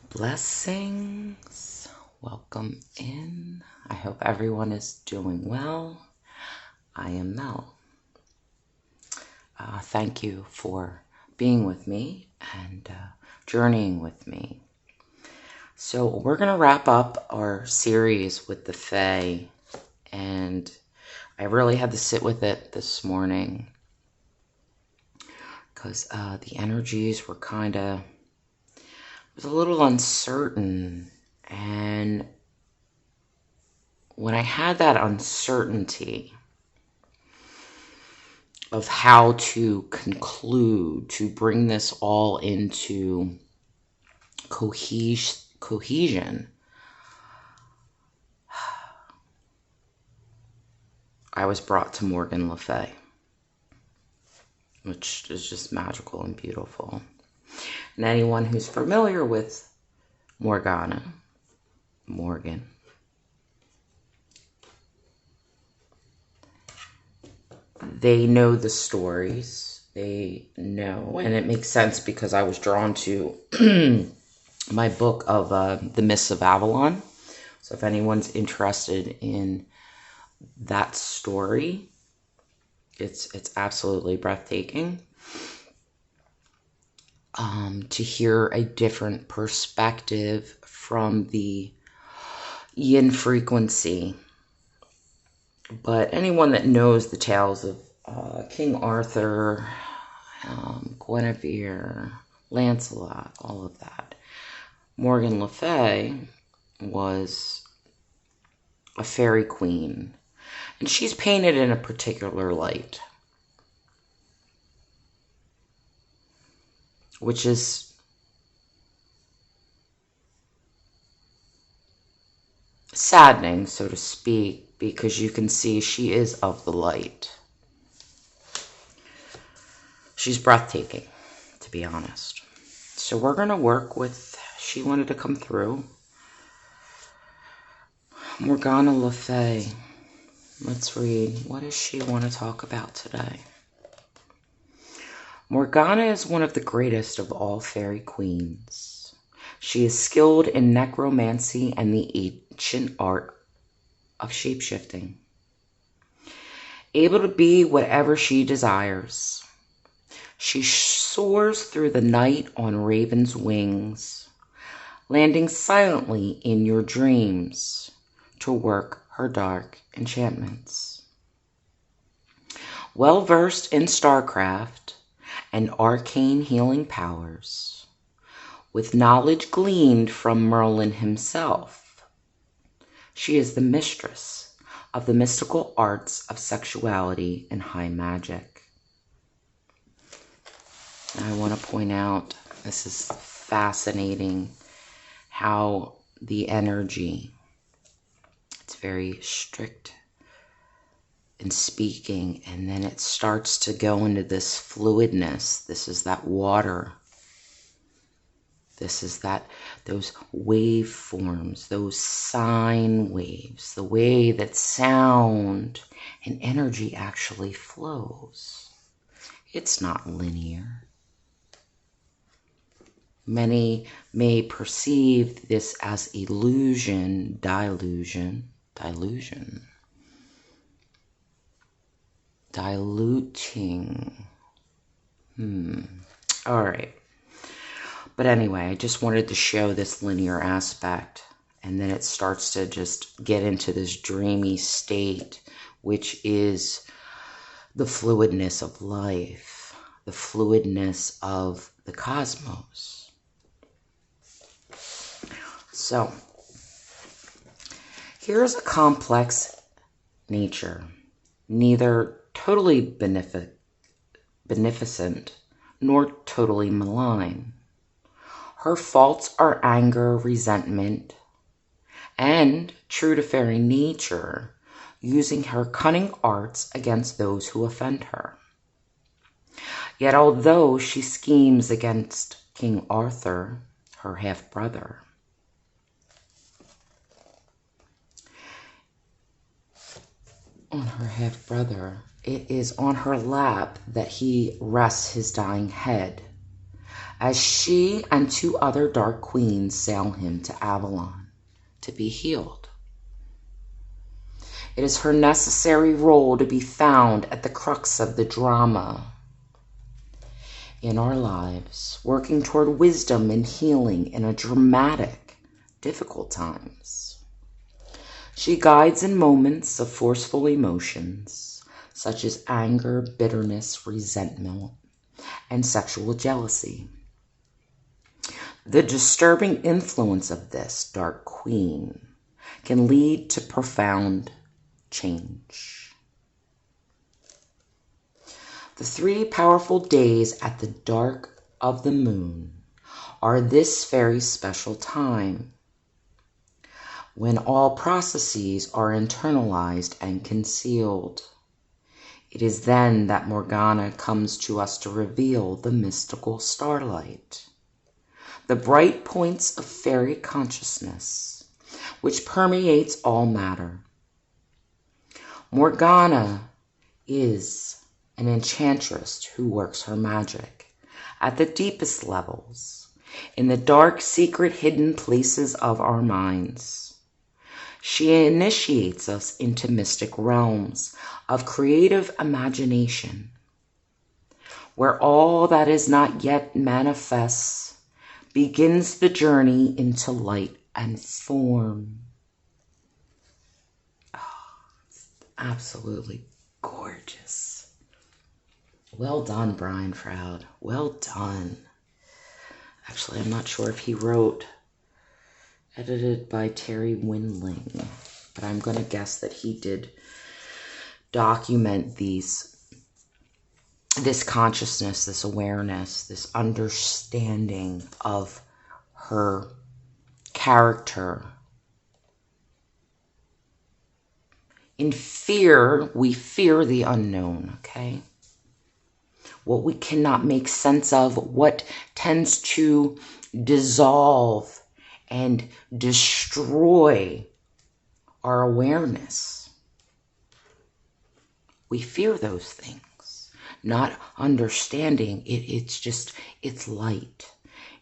Blessings. Welcome in. I hope everyone is doing well. I am Mel. Thank you for being with me and journeying with me. So we're going to wrap up our series with the Fae, and I really had to sit with it this morning because the energies were was a little uncertain, and when I had that uncertainty of how to conclude, to bring this all into cohesion, I was brought to Morgan Le Fay, which is just magical and beautiful. And anyone who's familiar with Morgana, Morgan, they know the stories. They know, and it makes sense because I was drawn to my book of The Mists of Avalon. So if anyone's interested in that story, it's absolutely breathtaking. To hear a different perspective from the yin frequency. But anyone that knows the tales of King Arthur, Guinevere, Lancelot, all of that, Morgan Le Fay was a fairy queen. And she's painted in a particular light, which is saddening, so to speak, because you can see she is of the light. She's breathtaking, to be honest. So we're going to work with, she wanted to come through, Morgana Le Fay. Let's read. What does she want to talk about today? Morgana is one of the greatest of all fairy queens. She is skilled in necromancy and the ancient art of shapeshifting. Able to be whatever she desires. She soars through the night on raven's wings, landing silently in your dreams to work her dark enchantments. Well versed in starcraft and arcane healing powers, with knowledge gleaned from Merlin himself, she is the mistress of the mystical arts of sexuality and high magic. I want to point out, this is fascinating, how the energy, it's very strict in speaking, and then it starts to go into this fluidness. This is that water. This is those wave forms, those sine waves, the way that sound and energy actually flows. It's not linear. Many may perceive this as illusion, diluting. All right. But anyway, I just wanted to show this linear aspect, and then it starts to just get into this dreamy state, which is the fluidness of life, the fluidness of the cosmos. So, here's a complex nature, neither totally beneficent nor totally malign. Her faults are anger, resentment, and, true to fairy nature, using her cunning arts against those who offend her. Yet although she schemes against King Arthur, her half-brother, it is on her lap that he rests his dying head, as she and 2 other dark queens sail him to Avalon to be healed. It is her necessary role to be found at the crux of the drama in our lives, working toward wisdom and healing in a dramatic, difficult times. She guides in moments of forceful emotions, such as anger, bitterness, resentment, and sexual jealousy. The disturbing influence of this dark queen can lead to profound change. The 3 powerful days at the dark of the moon are this very special time when all processes are internalized and concealed. It is then that Morgana comes to us to reveal the mystical starlight, the bright points of fairy consciousness, which permeates all matter. Morgana is an enchantress who works her magic at the deepest levels, in the dark, secret, hidden places of our minds. She initiates us into mystic realms of creative imagination, where all that is not yet manifests begins the journey into light and form. Oh, it's absolutely gorgeous. Well done, Brian Froud. Well done. Actually, I'm not sure if he wrote, edited by Terry Windling, but I'm going to guess that he did document this consciousness, this awareness, this understanding of her character. In fear, we fear the unknown, okay? What we cannot make sense of, what tends to dissolve and destroy our awareness. We fear those things, not understanding it. It's light.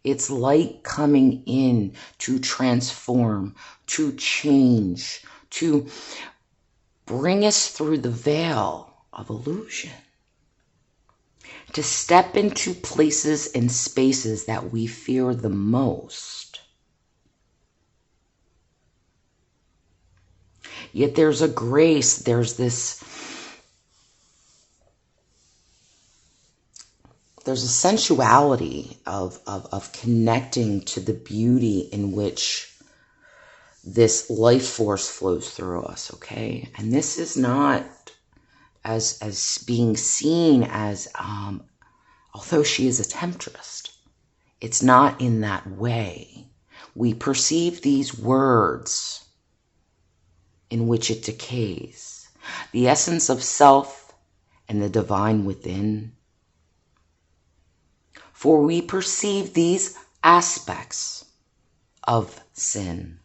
It's light coming in to transform, to change, to bring us through the veil of illusion, to step into places and spaces that we fear the most. Yet there's a grace, there's a sensuality of connecting to the beauty in which this life force flows through us, okay? And this is not as being seen as, although she is a temptress, it's not in that way. We perceive these words in which it decays, the essence of self and the divine within. For we perceive these aspects of sin.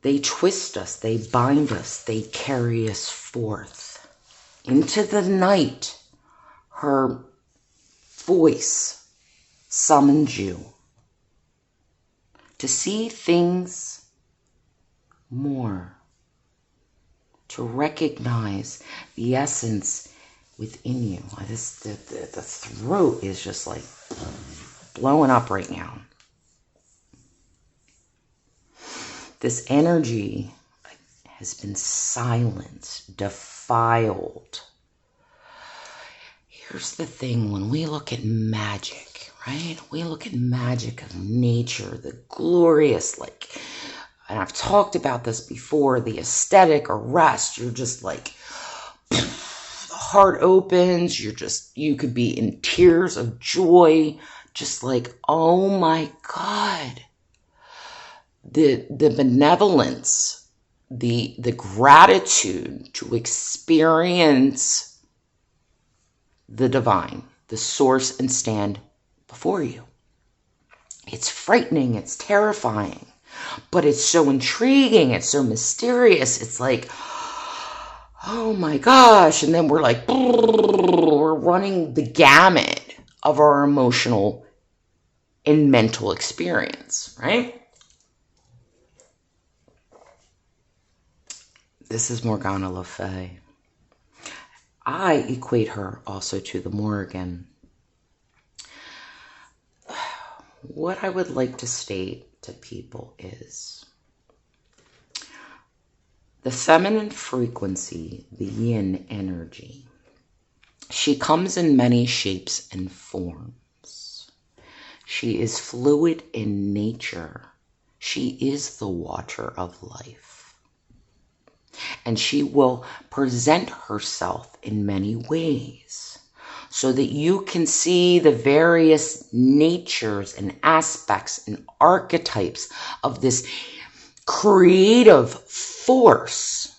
They twist us, they bind us, they carry us forth. Into the night, her voice summons you to see things more, to recognize the essence within you. The throat is just like blowing up right now. This energy has been silenced, defiled. Here's the thing, when we look at magic, right? We look at magic of nature, the glorious, and I've talked about this before, the aesthetic arrest. You're just like, the heart opens, you could be in tears of joy, just like, oh my God. The benevolence, the gratitude to experience the divine, the source, and stand before you. It's frightening, it's terrifying, but it's so intriguing, it's so mysterious. It's like, oh my gosh. And then we're like, we're running the gamut of our emotional and mental experience, right? This is Morgana Le Fay. I equate her also to the Morrigan. What I would like to state to people is the feminine frequency, the yin energy. She comes in many shapes and forms. She is fluid in nature. She is the water of life. And she will present herself in many ways so that you can see the various natures and aspects and archetypes of this creative force.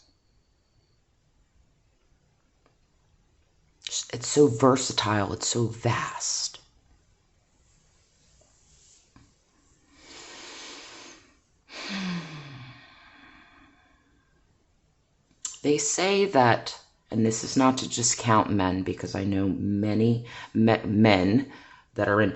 It's so versatile. It's so vast. They say that, and this is not to just count men, because I know many men that are in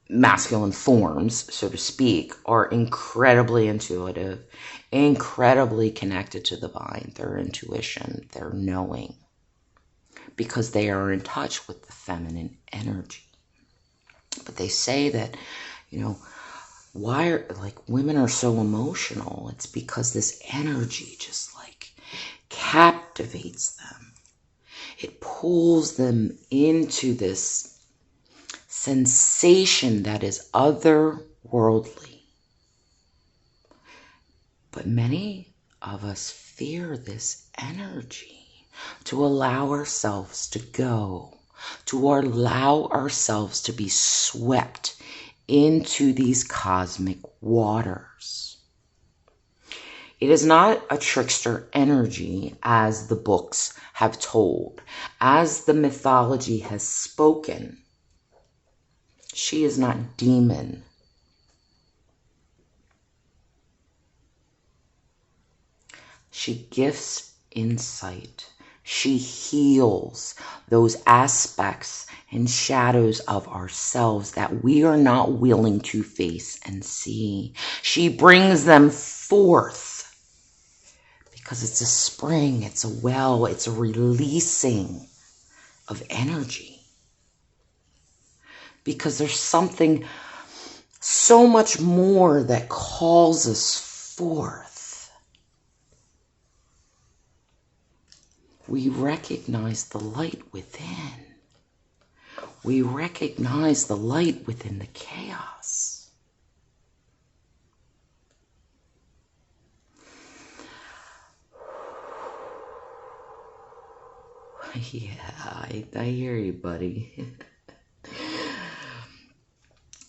masculine forms, so to speak, are incredibly intuitive, incredibly connected to the divine, their intuition, their knowing, because they are in touch with the feminine energy. But they say that, why are women are so emotional? It's because this energy just captivates them. It pulls them into this sensation that is otherworldly. But many of us fear this energy, to allow ourselves to go, to allow ourselves to be swept into these cosmic waters. It is not a trickster energy, as the books have told, as the mythology has spoken. She is not demon. She gifts insight. She heals those aspects and shadows of ourselves that we are not willing to face and see. She brings them forth because it's a spring, it's a well, it's a releasing of energy. Because there's something so much more that calls us forth. We recognize the light within. We recognize the light within the chaos. Yeah, I hear you, buddy.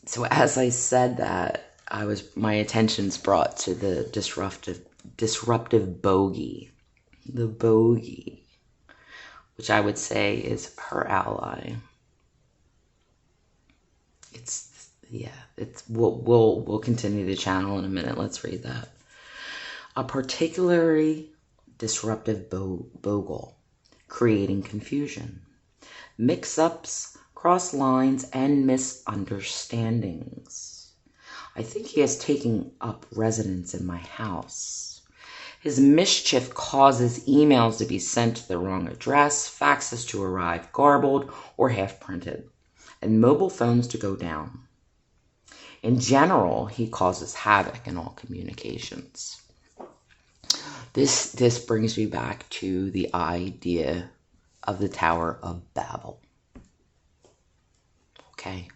So as I said that, my attention's brought to the disruptive bogey. The bogey, which I would say is her ally. We'll continue the channel in a minute. Let's read that. A particularly disruptive bogle, creating confusion, mix-ups, cross lines, and misunderstandings. I think he has taken up residence in my house. His mischief causes emails to be sent to the wrong address, faxes to arrive garbled or half-printed, and mobile phones to go down. In general, he causes havoc in all communications. This brings me back to the idea of the Tower of Babel. Okay?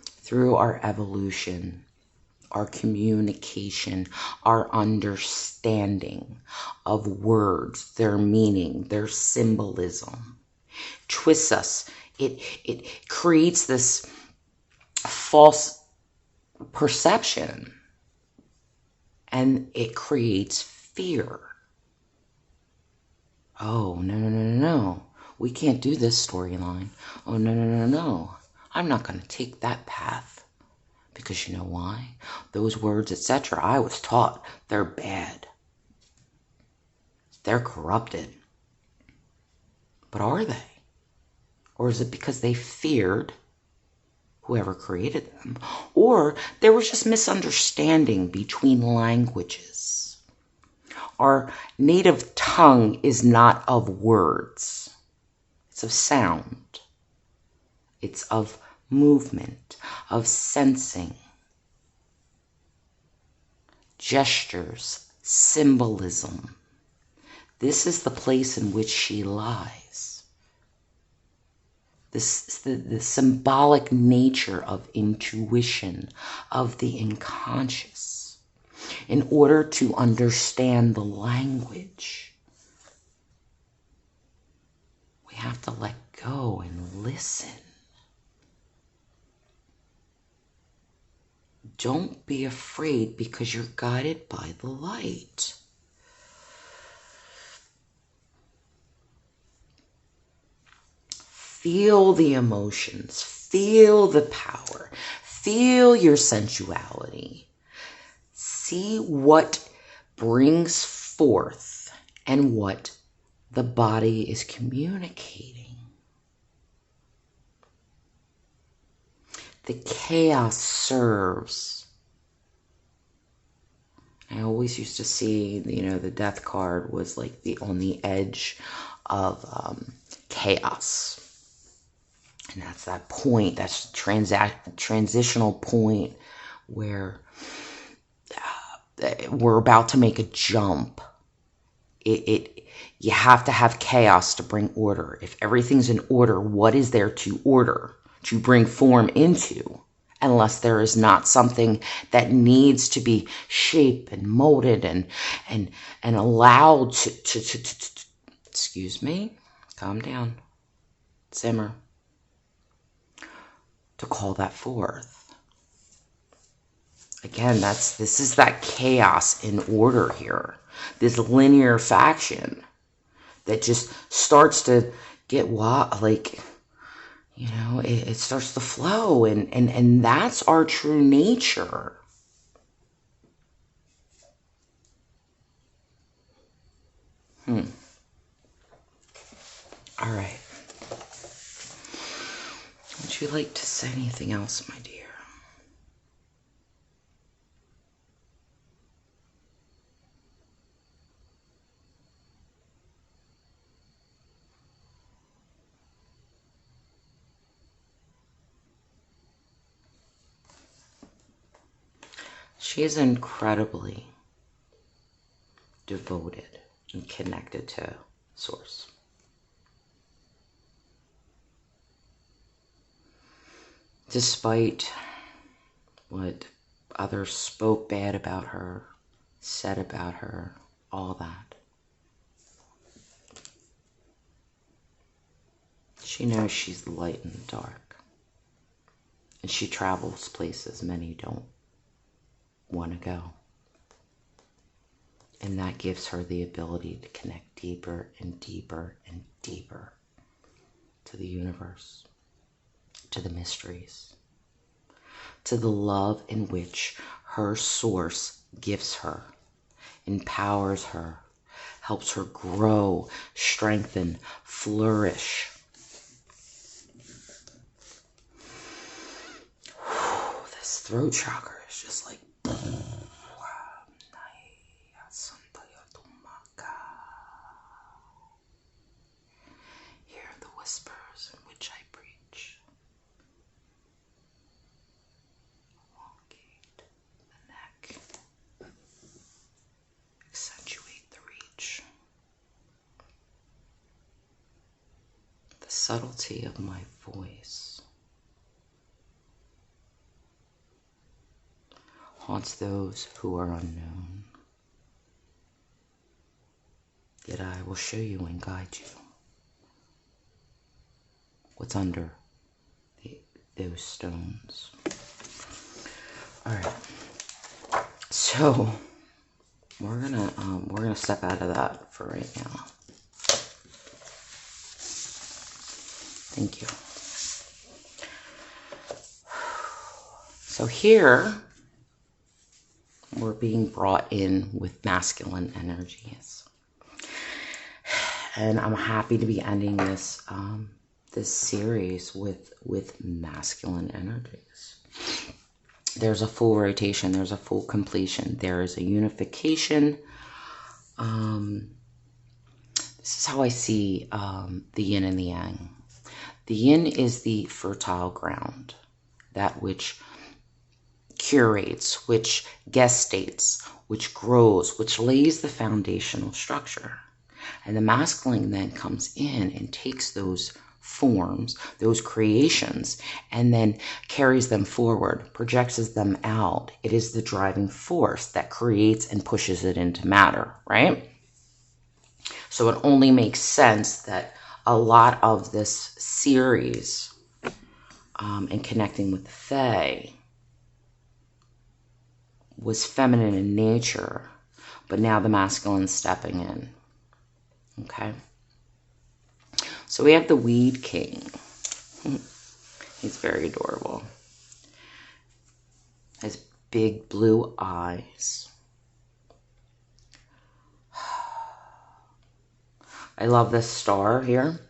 Through our evolution, our communication, our understanding of words, their meaning, their symbolism, twists us. It creates this false perception, and it creates fear. Oh, no. We can't do this storyline. Oh, no. I'm not going to take that path. Because you know why? Those words, etc., I was taught they're bad. They're corrupted. But are they? Or is it because they feared whoever created them? Or there was just misunderstanding between languages. Our native tongue is not of words. It's of sound. It's of movement, of sensing, gestures, symbolism. This is the place in which she lies. This is the symbolic nature of intuition, of the unconscious. In order to understand the language, we have to let go and listen. Don't be afraid because you're guided by the light. Feel the emotions, feel the power, feel your sensuality. See what brings forth and what the body is communicating. The chaos serves. I always used to see, the death card was like on the edge of chaos. And that's that point, that's transitional point where we're about to make a jump. You have to have chaos to bring order. If everything's in order, what is there to order, to bring form into? Unless there is not something that needs to be shaped and molded and allowed to excuse me, calm down, simmer, to call that forth. Again, this is that chaos in order here. This linear faction that just starts to get it starts to flow, and that's our true nature. All right. Would you like to say anything else, my dear? She is incredibly devoted and connected to Source. Despite what others spoke bad about her, said about her, all that, she knows she's the light in the dark. And she travels places many don't want to go. And that gives her the ability to connect deeper and deeper and deeper to the universe, to the mysteries, to the love in which her source gives her, empowers her, helps her grow, strengthen, flourish. This throat chakra is just like, hear the whispers in which I preach. Elongate the neck. Accentuate the reach. The subtlety of my voice haunts those who are unknown. Yet I will show you and guide you what's under those stones. All right. So we're gonna step out of that for right now. Thank you. So here we're being brought in with masculine energies. And I'm happy to be ending this this series with masculine energies. There's a full rotation. There's a full completion. There is a unification. This is how I see the yin and the yang. The yin is the fertile ground, that which curates, which gestates, which grows, which lays the foundational structure. And the masculine then comes in and takes those forms, those creations, and then carries them forward, projects them out. It is the driving force that creates and pushes it into matter, right? So it only makes sense that a lot of this series and connecting with the Fae was feminine in nature, but now the masculine stepping in. Okay? So we have the Weed King. He's very adorable. His big blue eyes. I love this star here,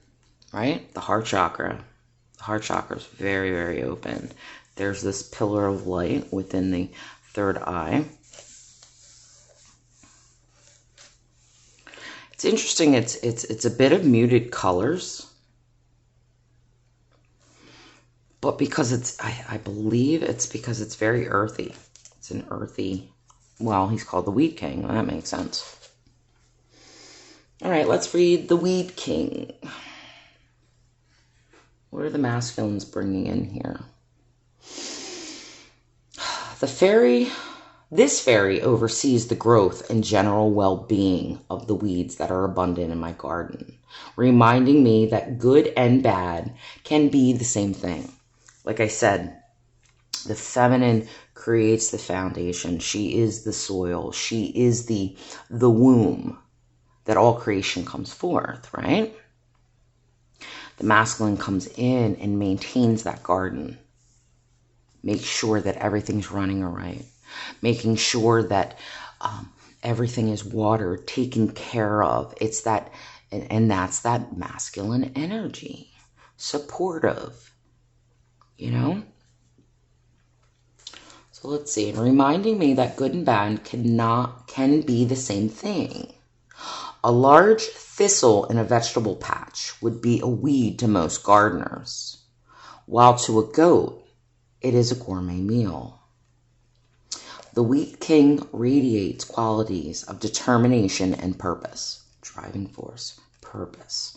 right? The heart chakra. The heart chakra is very, very open. There's this pillar of light within the third eye. It's interesting. It's a bit of muted colors, but because I believe it's because it's very earthy. It's an earthy. Well, he's called the Weed King. Well, that makes sense. All right, let's read the Weed King. What are the masculines bringing in here? The faery, this faery oversees the growth and general well-being of the weeds that are abundant in my garden, reminding me that good and bad can be the same thing. Like I said, the feminine creates the foundation. She is the soil. She is the womb that all creation comes forth, right? The masculine comes in and maintains that garden. Makes sure that everything's running all right. Making sure that everything is watered, taken care of. It's that, and that's that masculine energy. Supportive, you know? So let's see. And reminding me that good and bad can be the same thing. A large thistle in a vegetable patch would be a weed to most gardeners, while to a goat, it is a gourmet meal. The Wheat King radiates qualities of determination and purpose. Driving force, purpose.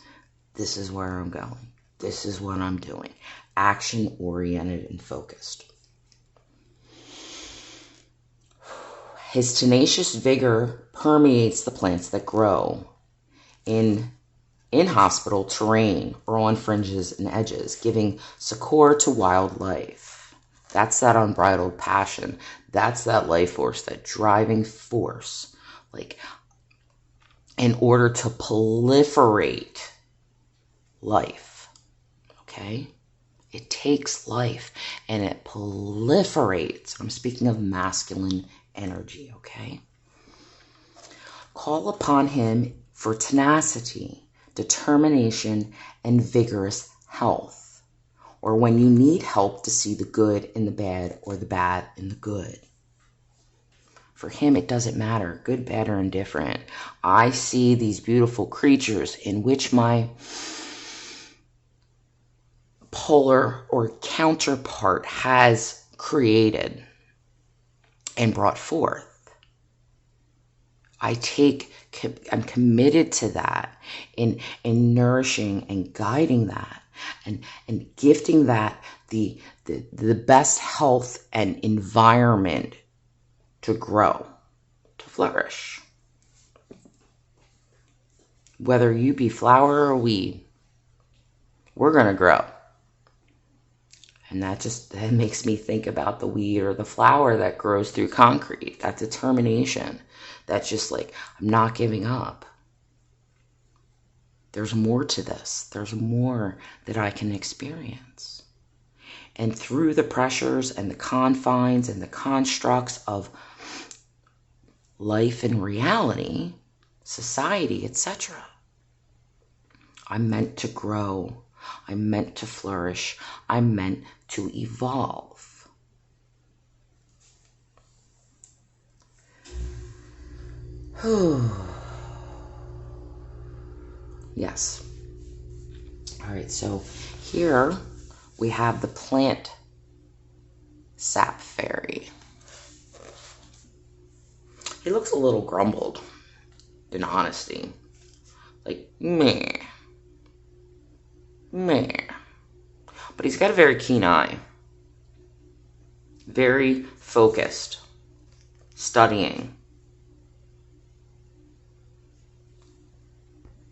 This is where I'm going. This is what I'm doing. Action-oriented and focused. His tenacious vigor permeates the plants that grow in hospital terrain or on fringes and edges, giving succor to wildlife. That's that unbridled passion. That's that life force, that driving force. Like, in order to proliferate life, okay? It takes life and it proliferates. I'm speaking of masculine energy, okay? Call upon him for tenacity, determination, and vigorous health, or when you need help to see the good in the bad or the bad in the good. For him, it doesn't matter, good, bad, or indifferent. I see these beautiful creatures in which my polar or counterpart has created and brought forth. I'm committed to that in nourishing and guiding that and gifting that the best health and environment to grow, to flourish. Whether you be flower or weed, we're going to grow. And that makes me think about the weed or the flower that grows through concrete. That determination. That's just like, I'm not giving up. There's more to this. There's more that I can experience. And through the pressures and the confines and the constructs of life and reality, society, etc., I'm meant to grow. I'm meant to flourish. I'm meant to evolve. Yes. All right, so here we have the plant sap fairy. He looks a little grumbled, in honesty. Like, meh. Meh. But he's got a very keen eye. Very focused. Studying.